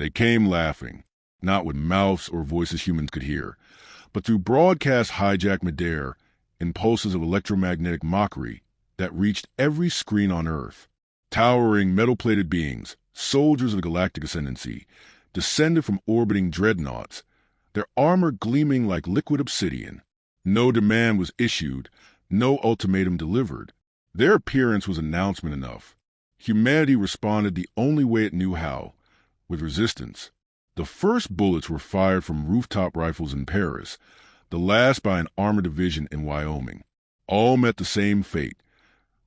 They came laughing, not with mouths or voices humans could hear, but through broadcast hijacked midair impulses of electromagnetic mockery that reached every screen on Earth. Towering metal-plated beings, soldiers of the Galactic ascendancy, descended from orbiting dreadnoughts, their armor gleaming like liquid obsidian. No demand was issued, no ultimatum delivered. Their appearance was announcement enough. Humanity responded the only way it knew how, with resistance. The first bullets were fired from rooftop rifles in Paris, the last by an armored division in Wyoming. All met the same fate.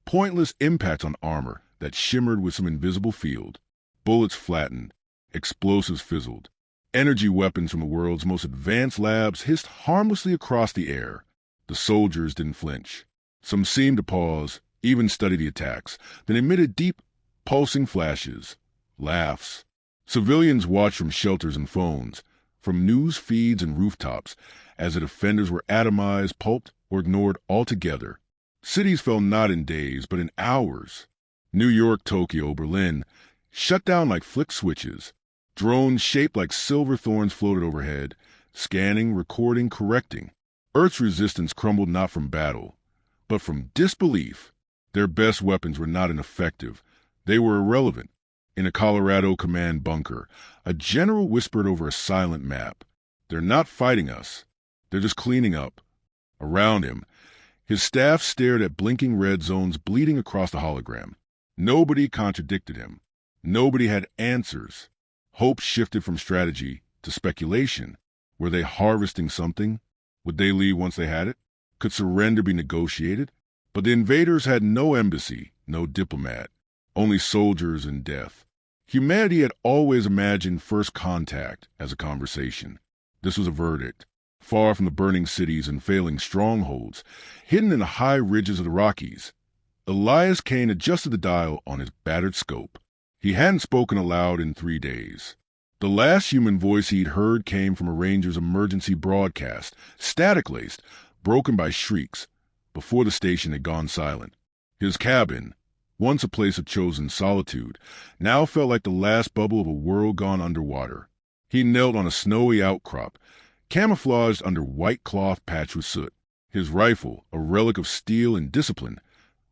Pointless impacts on armor that shimmered with some invisible field. Bullets flattened, explosives fizzled. Energy weapons from the world's most advanced labs hissed harmlessly across the air. The soldiers didn't flinch. Some seemed to pause, even study the attacks, then emitted deep, pulsing flashes, laughs. Civilians watched from shelters and phones, from news feeds and rooftops, as the defenders were atomized, pulped, or ignored altogether. Cities fell not in days, but in hours. New York, Tokyo, Berlin, shut down like flick switches. Drones shaped like silver thorns floated overhead, scanning, recording, correcting. Earth's resistance crumbled not from battle, but from disbelief. Their best weapons were not ineffective. They were irrelevant. In a Colorado command bunker, a general whispered over a silent map, "They're not fighting us. They're just cleaning up." Around him, his staff stared at blinking red zones bleeding across the hologram. Nobody contradicted him. Nobody had answers. Hope shifted from strategy to speculation. Were they harvesting something? Would they leave once they had it? Could surrender be negotiated? But the invaders had no embassy, no diplomat, only soldiers and death. Humanity had always imagined first contact as a conversation. This was a verdict. Far from the burning cities and failing strongholds, hidden in the high ridges of the Rockies, Elias Kane adjusted the dial on his battered scope. He hadn't spoken aloud in 3 days. The last human voice he'd heard came from a ranger's emergency broadcast, static-laced, broken by shrieks, before the station had gone silent. His cabin, once a place of chosen solitude, now felt like the last bubble of a world gone underwater. He knelt on a snowy outcrop, camouflaged under white cloth patched with soot. His rifle, a relic of steel and discipline,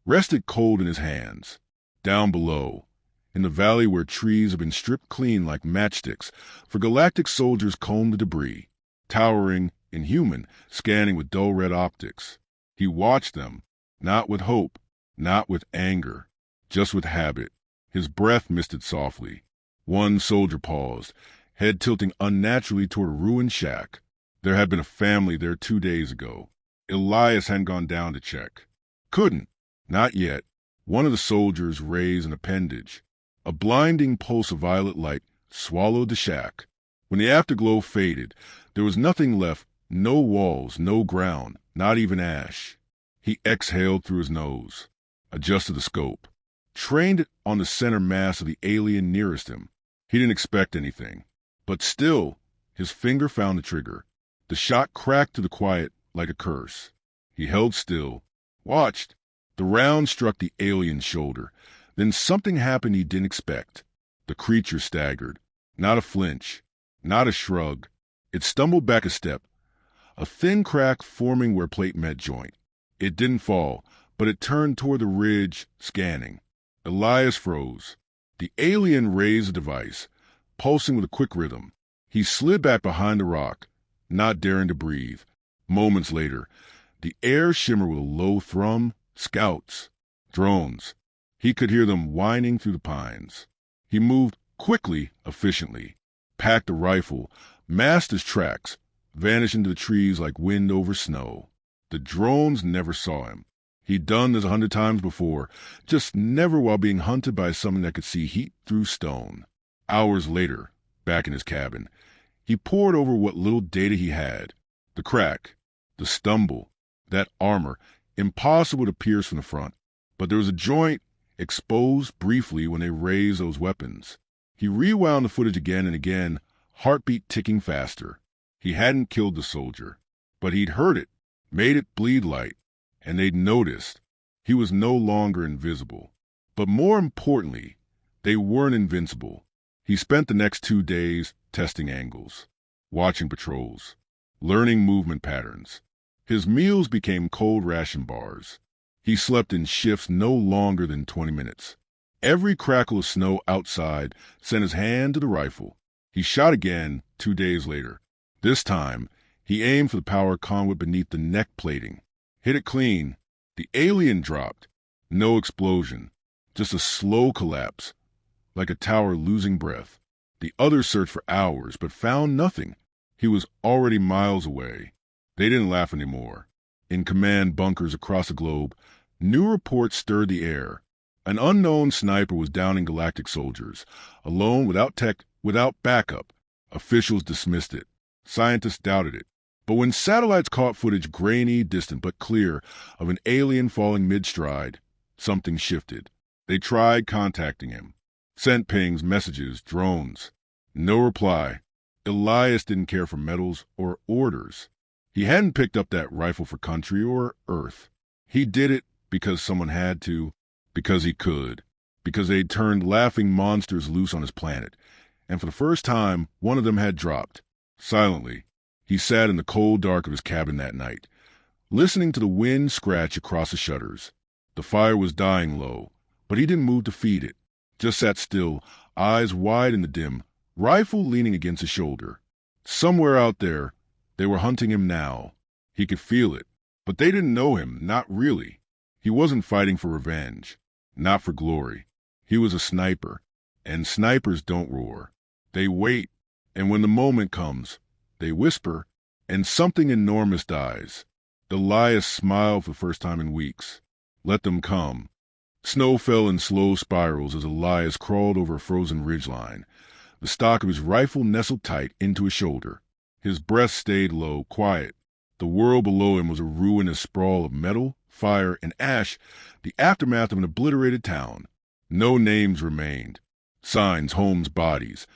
rested cold in his hands. Down below, in the valley where trees had been stripped clean like matchsticks, for Galactic soldiers combed the debris, towering, inhuman, scanning with dull red optics. He watched them, not with hope, not with anger, just with habit. His breath misted softly. One soldier paused, head tilting unnaturally toward a ruined shack. There had been a family there 2 days ago. Elias hadn't gone down to check. Couldn't. Not yet. One of the soldiers raised an appendage. A blinding pulse of violet light swallowed the shack. When the afterglow faded, there was nothing left, no walls, no ground, not even ash. He exhaled through his nose, adjusted the scope, trained it on the center mass of the alien nearest him. He didn't expect anything. But still, his finger found the trigger. The shot cracked to the quiet like a curse. He held still, watched. The round struck the alien's shoulder. Then something happened he didn't expect. The creature staggered. Not a flinch, not a shrug. It stumbled back a step, a thin crack forming where plate met joint. It didn't fall, but it turned toward the ridge, scanning. Elias froze. The alien raised the device, pulsing with a quick rhythm. He slid back behind the rock, not daring to breathe. Moments later, the air shimmered with a low thrum. Scouts. Drones. He could hear them whining through the pines. He moved quickly, efficiently, packed a rifle, masked his tracks, vanished into the trees like wind over snow. The drones never saw him. He'd done this 100 times before, just never while being hunted by something that could see heat through stone. Hours later, back in his cabin, he pored over what little data he had. The crack, the stumble, that armor, impossible to pierce from the front. But there was a joint exposed briefly when they raised those weapons. He rewound the footage again and again, heartbeat ticking faster. He hadn't killed the soldier, but he'd heard it, made it bleed light, and they'd noticed. He was no longer invisible. But more importantly, they weren't invincible. He spent the next 2 days testing angles, watching patrols, learning movement patterns. His meals became cold ration bars. He slept in shifts no longer than 20 minutes. Every crackle of snow outside sent his hand to the rifle. He shot again 2 days later. This time, he aimed for the power conduit beneath the neck plating. Hit it clean. The alien dropped. No explosion, just a slow collapse, like a tower losing breath. The others searched for hours, but found nothing. He was already miles away. They didn't laugh anymore. In command bunkers across the globe, new reports stirred the air. An unknown sniper was downing Galactic soldiers, alone, without tech, without backup. Officials dismissed it. Scientists doubted it. But when satellites caught footage, grainy, distant, but clear, of an alien falling mid-stride, something shifted. They tried contacting him. Sent pings, messages, drones. No reply. Elias didn't care for medals or orders. He hadn't picked up that rifle for country or Earth. He did it because someone had to, because he could, because they'd turned laughing monsters loose on his planet. And for the first time, one of them had dropped. Silently, he sat in the cold dark of his cabin that night, listening to the wind scratch across the shutters. The fire was dying low, but he didn't move to feed it. Just sat still, eyes wide in the dim, rifle leaning against his shoulder. Somewhere out there, they were hunting him now. He could feel it, but they didn't know him, not really. He wasn't fighting for revenge, not for glory. He was a sniper, and snipers don't roar. They wait, and when the moment comes, they whisper, and something enormous dies. Elias smiled for the first time in weeks. Let them come. Snow fell in slow spirals as Elias crawled over a frozen ridgeline. The stock of his rifle nestled tight into his shoulder. His breath stayed low, quiet. The world below him was a ruinous sprawl of metal, fire, and ash, the aftermath of an obliterated town. No names remained. Signs, homes, bodies,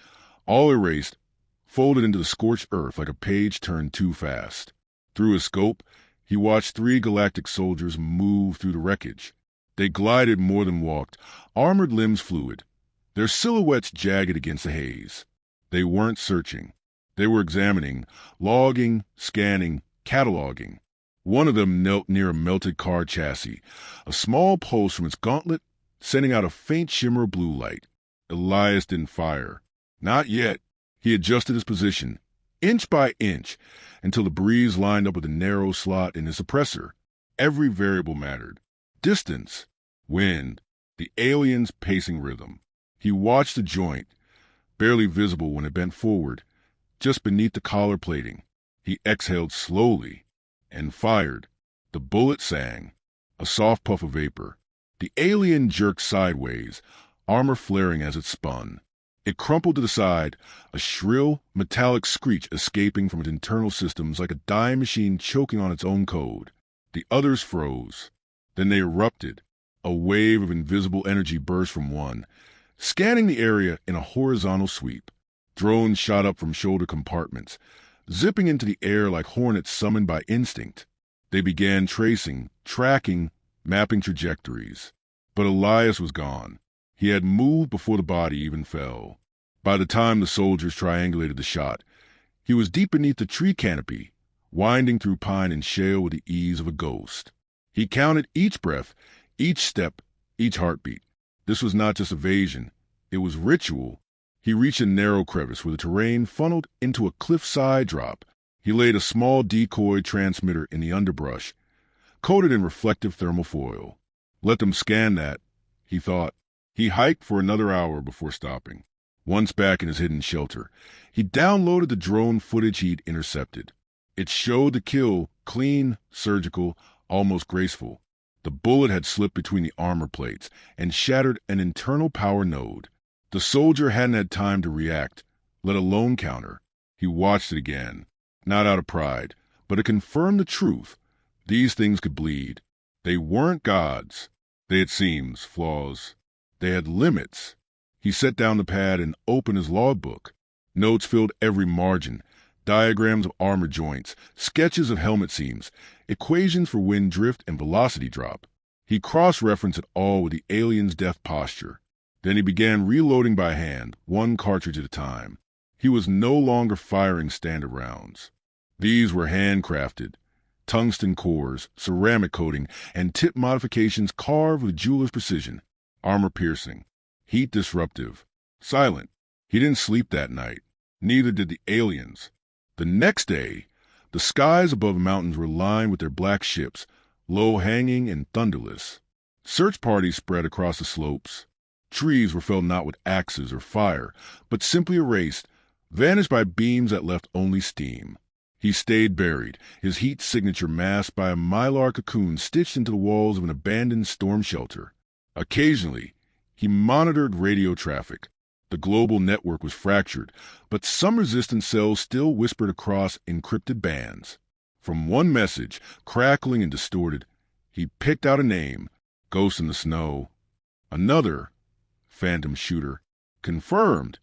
all erased, folded into the scorched earth like a page turned too fast. Through his scope, he watched 3 galactic soldiers move through the wreckage. They glided more than walked, armored limbs fluid, their silhouettes jagged against the haze. They weren't searching. They were examining, logging, scanning, cataloging. One of them knelt near a melted car chassis, a small pulse from its gauntlet sending out a faint shimmer of blue light. Elias didn't fire. Not yet. He adjusted his position, inch by inch, until the breeze lined up with a narrow slot in his suppressor. Every variable mattered. Distance, wind, the alien's pacing rhythm. He watched the joint, barely visible when it bent forward, just beneath the collar plating. He exhaled slowly and fired. The bullet sang, a soft puff of vapor. The alien jerked sideways, armor flaring as it spun. It crumpled to the side, a shrill, metallic screech escaping from its internal systems like a dying machine choking on its own code. The others froze. Then they erupted. A wave of invisible energy burst from one, scanning the area in a horizontal sweep. Drones shot up from shoulder compartments, zipping into the air like hornets summoned by instinct. They began tracing, tracking, mapping trajectories. But Elias was gone. He had moved before the body even fell. By the time the soldiers triangulated the shot, he was deep beneath the tree canopy, winding through pine and shale with the ease of a ghost. He counted each breath, each step, each heartbeat. This was not just evasion. It was ritual. He reached a narrow crevice where the terrain funneled into a cliffside drop. He laid a small decoy transmitter in the underbrush, coated in reflective thermal foil. Let them scan that, he thought. He hiked for another hour before stopping. Once back in his hidden shelter, he downloaded the drone footage he'd intercepted. It showed the kill, clean, surgical, almost graceful. The bullet had slipped between the armor plates and shattered an internal power node. The soldier hadn't had time to react, let alone counter. He watched it again, not out of pride, but to confirm the truth. These things could bleed. They weren't gods. They had seams, flaws. They had limits. He set down the pad and opened his logbook. Notes filled every margin, diagrams of armor joints, sketches of helmet seams, equations for wind drift and velocity drop. He cross-referenced it all with the alien's death posture. Then he began reloading by hand, one cartridge at a time. He was no longer firing standard rounds. These were handcrafted. Tungsten cores, ceramic coating, and tip modifications carved with jeweler's precision. Armor-piercing, heat-disruptive, silent. He didn't sleep that night. Neither did the aliens. The next day, the skies above the mountains were lined with their black ships, low-hanging and thunderless. Search parties spread across the slopes. Trees were felled not with axes or fire, but simply erased, vanished by beams that left only steam. He stayed buried, his heat signature masked by a mylar cocoon stitched into the walls of an abandoned storm shelter. Occasionally, he monitored radio traffic. The global network was fractured, but some resistance cells still whispered across encrypted bands. From one message, crackling and distorted, he picked out a name, Ghost in the Snow. Another, Phantom Shooter. Confirmed.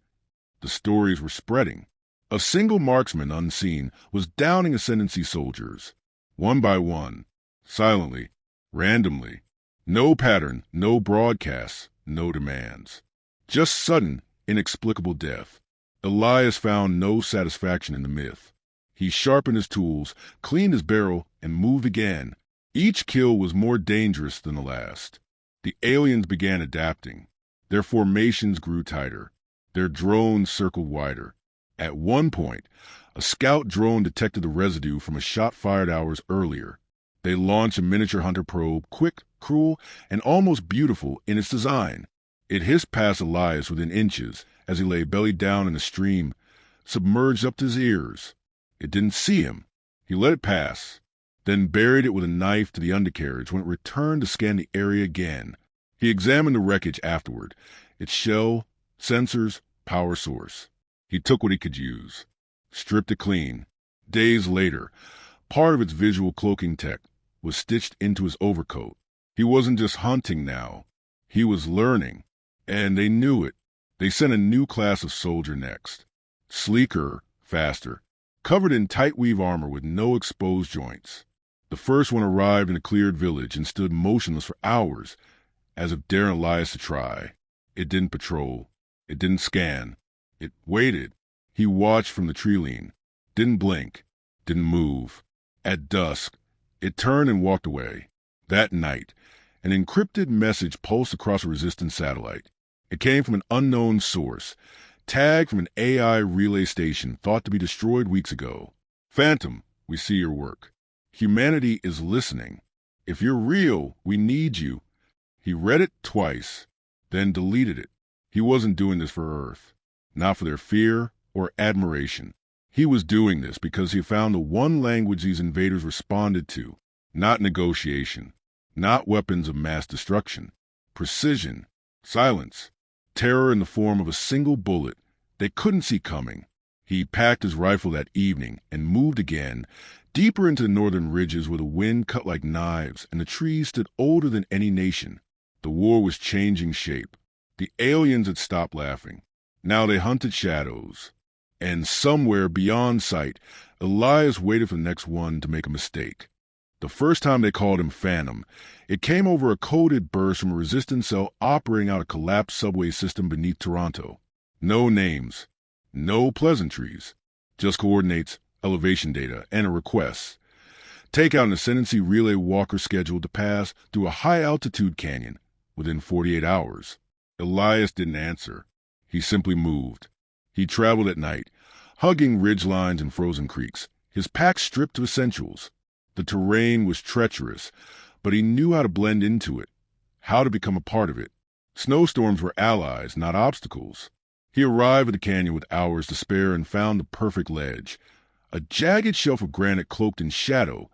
The stories were spreading. A single marksman, unseen, was downing Ascendancy soldiers. One by one, silently, randomly. No pattern, no broadcasts, no demands. Just sudden, inexplicable death. Elias found no satisfaction in the myth. He sharpened his tools, cleaned his barrel, and moved again. Each kill was more dangerous than the last. The aliens began adapting. Their formations grew tighter. Their drones circled wider. At one point, a scout drone detected the residue from a shot fired hours earlier. They launched a miniature hunter probe, quick, cruel, and almost beautiful in its design. It hissed past Elias within inches as he lay belly down in the stream, submerged up to his ears. It didn't see him. He let it pass, then buried it with a knife to the undercarriage when it returned to scan the area again. He examined the wreckage afterward, its shell, sensors, power source. He took what he could use, stripped it clean. Days later, part of its visual cloaking tech was stitched into his overcoat. He wasn't just hunting now. He was learning, and they knew it. They sent a new class of soldier next. Sleeker, faster, covered in tight weave armor with no exposed joints. The first one arrived in a cleared village and stood motionless for hours, as if daring Elias to try. It didn't patrol. It didn't scan. It waited. He watched from the tree lean. Didn't blink. Didn't move. At dusk, it turned and walked away. That night, an encrypted message pulsed across a resistance satellite. It came from an unknown source, tagged from an AI relay station thought to be destroyed weeks ago. Phantom, we see your work. Humanity is listening. If you're real, we need you. He read it twice, then deleted it. He wasn't doing this for Earth, not for their fear or admiration. He was doing this because he found the one language these invaders responded to, not negotiation, not weapons of mass destruction, precision, silence, terror in the form of a single bullet they couldn't see coming. He packed his rifle that evening and moved again, deeper into the northern ridges where the wind cut like knives and the trees stood older than any nation. The war was changing shape. The aliens had stopped laughing. Now they hunted shadows. And somewhere beyond sight, Elias waited for the next one to make a mistake. The first time they called him Phantom, it came over a coded burst from a resistance cell operating out a collapsed subway system beneath Toronto. No names, no pleasantries, just coordinates, elevation data, and a request. Take out an Ascendancy relay walker scheduled to pass through a high-altitude canyon within 48 hours. Elias didn't answer. He simply moved. He traveled at night, hugging ridgelines and frozen creeks, his pack stripped to essentials. The terrain was treacherous, but he knew how to blend into it, how to become a part of it. Snowstorms were allies, not obstacles. He arrived at the canyon with hours to spare and found the perfect ledge, a jagged shelf of granite cloaked in shadow,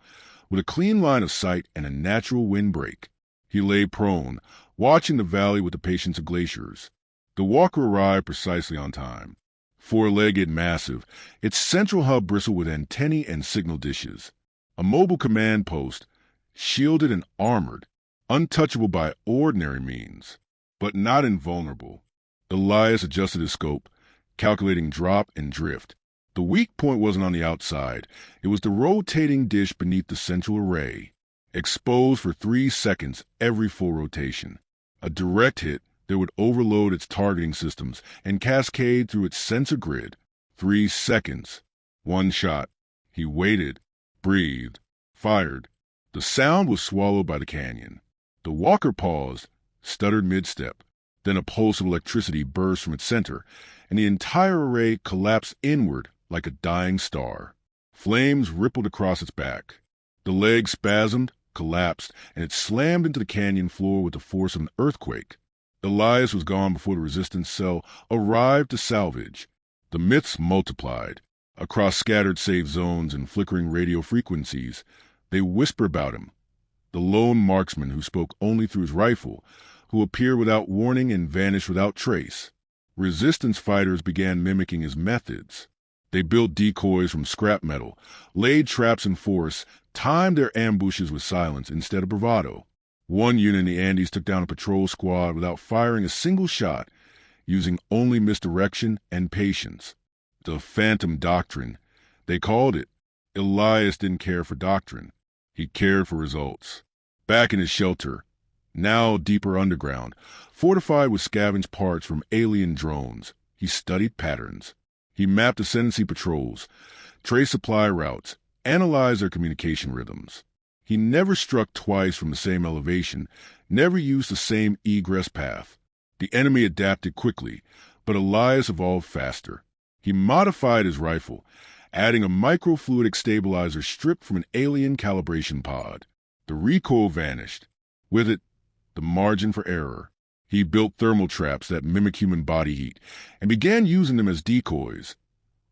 with a clean line of sight and a natural windbreak. He lay prone, watching the valley with the patience of glaciers. The walker arrived precisely on time. Four-legged, massive, its central hub bristled with antennae and signal dishes. A mobile command post, shielded and armored, untouchable by ordinary means, but not invulnerable. Elias adjusted his scope, calculating drop and drift. The weak point wasn't on the outside. It was the rotating dish beneath the central array, exposed for 3 seconds every full rotation. A direct hit, They would overload its targeting systems and cascade through its sensor grid. 3 seconds. 1 shot. He waited, breathed, fired. The sound was swallowed by the canyon. The walker paused, stuttered mid-step. Then a pulse of electricity burst from its center, and the entire array collapsed inward like a dying star. Flames rippled across its back. The leg spasmed, collapsed, and it slammed into the canyon floor with the force of an earthquake. Elias was gone before the resistance cell arrived to salvage. The myths multiplied. Across scattered safe zones and flickering radio frequencies, they whisper about him. The lone marksman who spoke only through his rifle, who appeared without warning and vanished without trace. Resistance fighters began mimicking his methods. They built decoys from scrap metal, laid traps in forests, timed their ambushes with silence instead of bravado. One unit in the Andes took down a patrol squad without firing a single shot, using only misdirection and patience. The Phantom Doctrine, they called it. Elias didn't care for doctrine. He cared for results. Back in his shelter, now deeper underground, fortified with scavenged parts from alien drones, he studied patterns. He mapped ascendancy patrols, traced supply routes, analyzed their communication rhythms. He never struck twice from the same elevation, never used the same egress path. The enemy adapted quickly, but Elias evolved faster. He modified his rifle, adding a microfluidic stabilizer stripped from an alien calibration pod. The recoil vanished. With it, the margin for error. He built thermal traps that mimic human body heat and began using them as decoys,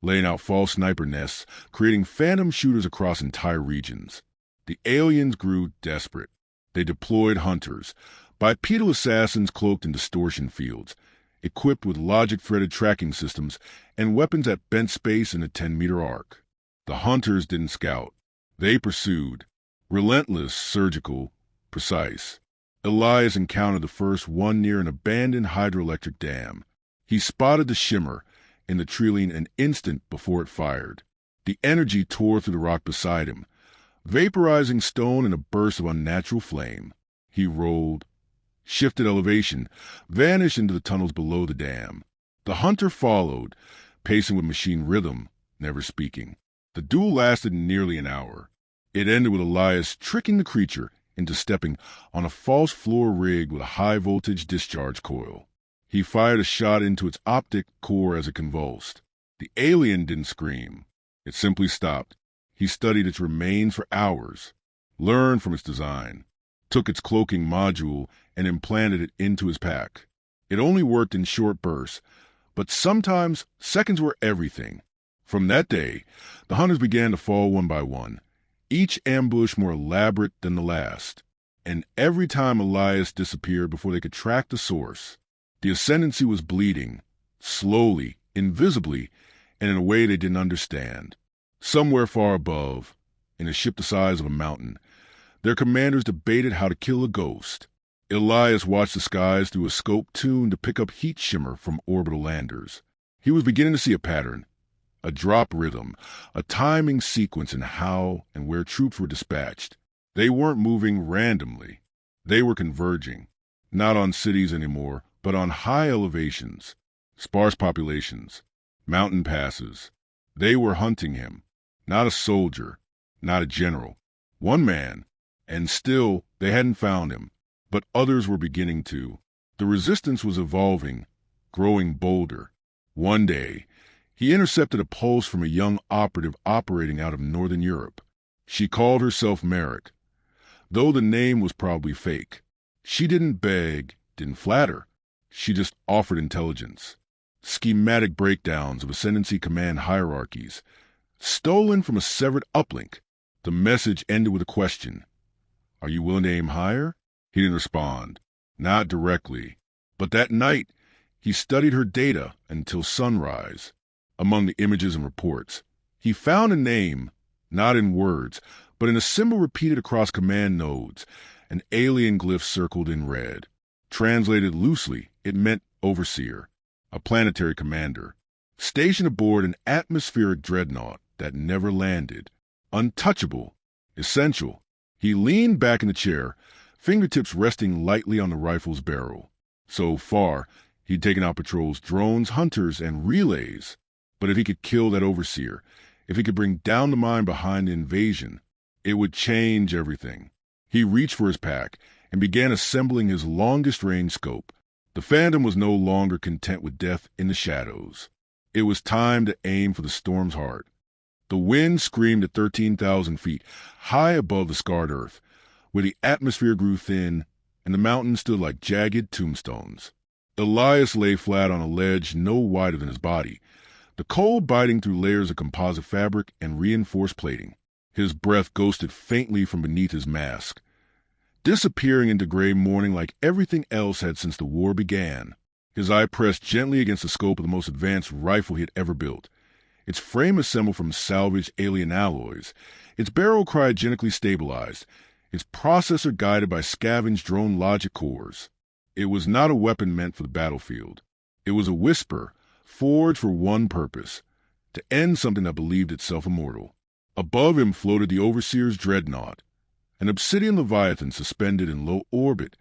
laying out false sniper nests, creating phantom shooters across entire regions. The aliens grew desperate. They deployed hunters, bipedal assassins cloaked in distortion fields, equipped with logic-threaded tracking systems and weapons that bent space in a 10-meter arc. The hunters didn't scout. They pursued. Relentless, surgical, precise. Elias encountered the first one near an abandoned hydroelectric dam. He spotted the shimmer in the trilene an instant before it fired. The energy tore through the rock beside him, vaporizing stone in a burst of unnatural flame. He rolled, shifted elevation, vanished into the tunnels below the dam. The hunter followed, pacing with machine rhythm, never speaking. The duel lasted nearly an hour. It ended with Elias tricking the creature into stepping on a false floor rig with a high-voltage discharge coil. He fired a shot into its optic core as it convulsed. The alien didn't scream. It simply stopped. He studied its remains for hours, learned from its design, took its cloaking module and implanted it into his pack. It only worked in short bursts, but sometimes seconds were everything. From that day, the hunters began to fall one by one, each ambush more elaborate than the last. And every time Elias disappeared before they could track the source, the ascendancy was bleeding, slowly, invisibly, and in a way they didn't understand. Somewhere far above, in a ship the size of a mountain, their commanders debated how to kill a ghost. Elias watched the skies through a scope tuned to pick up heat shimmer from orbital landers. He was beginning to see a pattern, a drop rhythm, a timing sequence in how and where troops were dispatched. They weren't moving randomly. They were converging, not on cities anymore, but on high elevations, sparse populations, mountain passes. They were hunting him, not a soldier, not a general, one man, and still they hadn't found him, but others were beginning to. The resistance was evolving, growing bolder. One day, he intercepted a pulse from a young operative operating out of Northern Europe. She called herself Merrick, though the name was probably fake. She didn't beg, didn't flatter. She just offered intelligence. Schematic breakdowns of ascendancy command hierarchies, stolen from a severed uplink. The message ended with a question. Are you willing to aim higher? He didn't respond. Not directly. But that night, he studied her data until sunrise. Among the images and reports, he found a name, not in words, but in a symbol repeated across command nodes, an alien glyph circled in red. Translated loosely, it meant overseer, a planetary commander, stationed aboard an atmospheric dreadnought that never landed. Untouchable, essential. He leaned back in the chair, fingertips resting lightly on the rifle's barrel. So far, he'd taken out patrols, drones, hunters, and relays. But if he could kill that overseer, if he could bring down the mind behind the invasion, it would change everything. He reached for his pack and began assembling his longest-range scope. The Phantom was no longer content with death in the shadows. It was time to aim for the storm's heart. The wind screamed at 13,000 feet, high above the scarred earth, where the atmosphere grew thin and the mountains stood like jagged tombstones. Elias lay flat on a ledge no wider than his body, the cold biting through layers of composite fabric and reinforced plating. His breath ghosted faintly from beneath his mask, disappearing into gray morning like everything else had since the war began. His eye pressed gently against the scope of the most advanced rifle he had ever built. Its frame assembled from salvaged alien alloys, its barrel cryogenically stabilized, its processor guided by scavenged drone logic cores. It was not a weapon meant for the battlefield. It was a whisper, forged for one purpose, to end something that believed itself immortal. Above him floated the Overseer's dreadnought, an obsidian leviathan suspended in low orbit,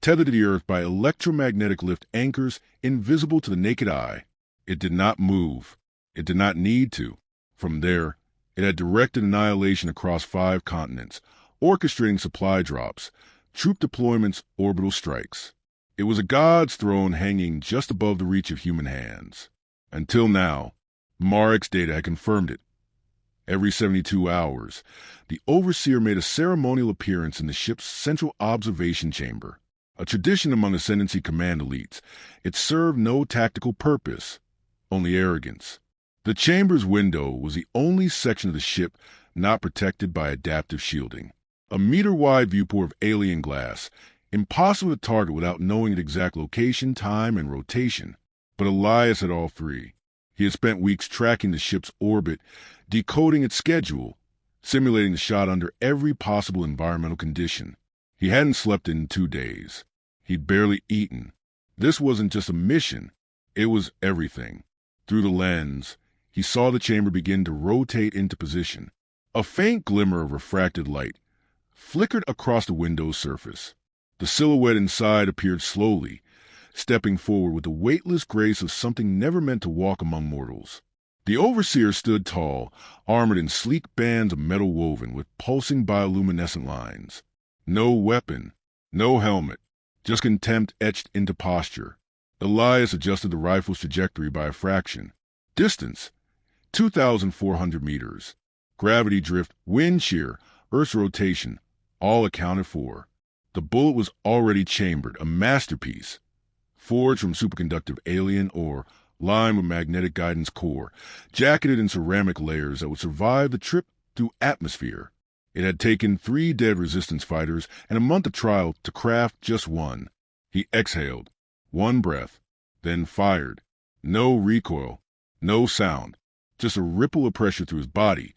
tethered to the Earth by electromagnetic lift anchors invisible to the naked eye. It did not move. It did not need to. From there, it had directed annihilation across 5 continents, orchestrating supply drops, troop deployments, orbital strikes. It was a god's throne hanging just above the reach of human hands. Until now, Marek's data had confirmed it. Every 72 hours, the Overseer made a ceremonial appearance in the ship's central observation chamber. A tradition among Ascendancy command elites, it served no tactical purpose, only arrogance. The chamber's window was the only section of the ship not protected by adaptive shielding. A meter-wide viewport of alien glass, impossible to target without knowing its exact location, time, and rotation. But Elias had all 3. He had spent weeks tracking the ship's orbit, decoding its schedule, simulating the shot under every possible environmental condition. He hadn't slept in 2 days. He'd barely eaten. This wasn't just a mission. It was everything. Through the lens, he saw the chamber begin to rotate into position. A faint glimmer of refracted light flickered across the window's surface. The silhouette inside appeared slowly, stepping forward with the weightless grace of something never meant to walk among mortals. The Overseer stood tall, armored in sleek bands of metal woven with pulsing bioluminescent lines. No weapon, no helmet, just contempt etched into posture. Elias adjusted the rifle's trajectory by a fraction. Distance, 2,400 meters. Gravity drift, wind shear, Earth's rotation, all accounted for. The bullet was already chambered, a masterpiece, forged from superconductive alien ore, lined with magnetic guidance core, jacketed in ceramic layers that would survive the trip through atmosphere. It had taken 3 dead resistance fighters and a month of trial to craft just one. He exhaled, 1 breath, then fired. No recoil, no sound, just a ripple of pressure through his body,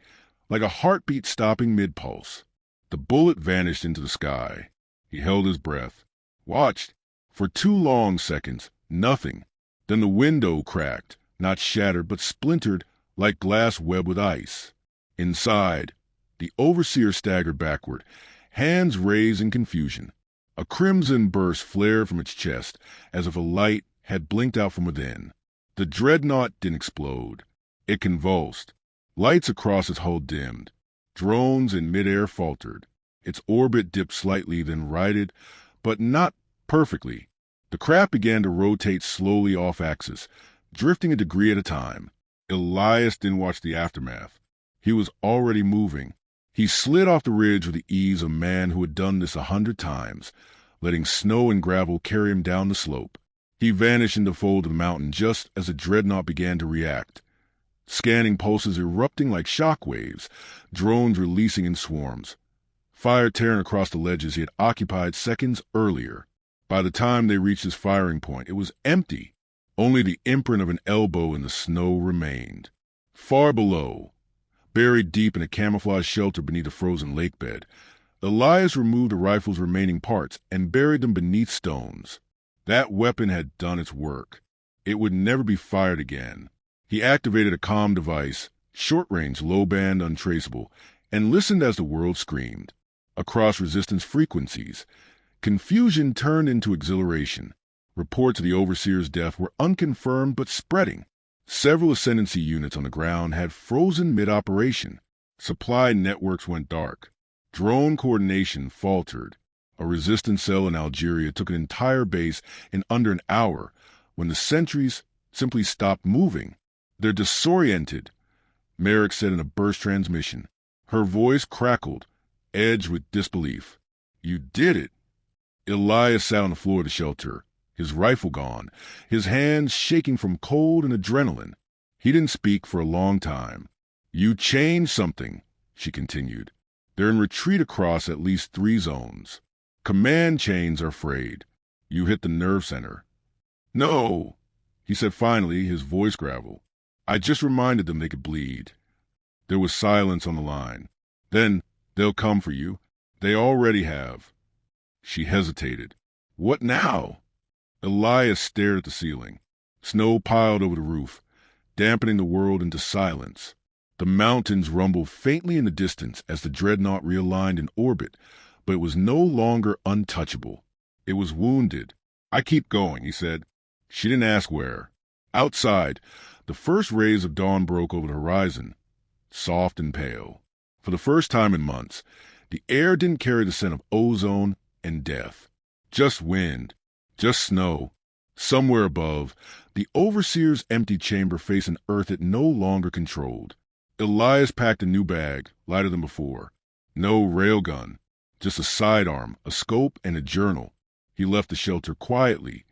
like a heartbeat stopping mid-pulse. The bullet vanished into the sky. He held his breath, watched. For 2 long seconds, nothing. Then the window cracked, not shattered but splintered like glass webbed with ice. Inside, the Overseer staggered backward, hands raised in confusion. A crimson burst flared from its chest, as if a light had blinked out from within. The dreadnought didn't explode. It convulsed. Lights across its hull dimmed. Drones in midair faltered. Its orbit dipped slightly, then righted, but not perfectly. The craft began to rotate slowly off-axis, drifting a degree at a time. Elias didn't watch the aftermath. He was already moving. He slid off the ridge with the ease of a man who had done this 100 times, letting snow and gravel carry him down the slope. He vanished in the fold of the mountain just as the dreadnought began to react. Scanning pulses erupting like shock waves, drones releasing in swarms. Fire tearing across the ledges he had occupied seconds earlier. By the time they reached his firing point, it was empty. Only the imprint of an elbow in the snow remained. Far below, buried deep in a camouflage shelter beneath a frozen lake bed, Elias removed the rifle's remaining parts and buried them beneath stones. That weapon had done its work. It would never be fired again. He activated a comm device, short-range, low-band, untraceable, and listened as the world screamed. Across resistance frequencies, confusion turned into exhilaration. Reports of the Overseer's death were unconfirmed but spreading. Several Ascendancy units on the ground had frozen mid-operation. Supply networks went dark. Drone coordination faltered. A resistance cell in Algeria took an entire base in under an hour when the sentries simply stopped moving. "They're disoriented," Merrick said in a burst transmission. Her voice crackled, edged with disbelief. "You did it." Elias sat on the floor of the shelter, his rifle gone, his hands shaking from cold and adrenaline. He didn't speak for a long time. "You changed something," she continued. "They're in retreat across at least 3 zones. Command chains are frayed. You hit the nerve center." "No," he said finally, his voice gravel. "I just reminded them they could bleed." There was silence on the line. "Then they'll come for you. They already have." She hesitated. "What now?" Elias stared at the ceiling. Snow piled over the roof, dampening the world into silence. The mountains rumbled faintly in the distance as the dreadnought realigned in orbit, but it was no longer untouchable. It was wounded. "I keep going," he said. She didn't ask where. Outside, the first rays of dawn broke over the horizon, soft and pale. For the first time in months, the air didn't carry the scent of ozone and death. Just wind, just snow. Somewhere above, the Overseer's empty chamber faced an Earth it no longer controlled. Elias packed a new bag, lighter than before. No railgun, just a sidearm, a scope, and a journal. He left the shelter quietly,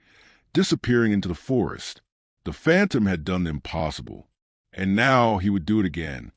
disappearing into the forest. The Phantom had done the impossible, and now he would do it again.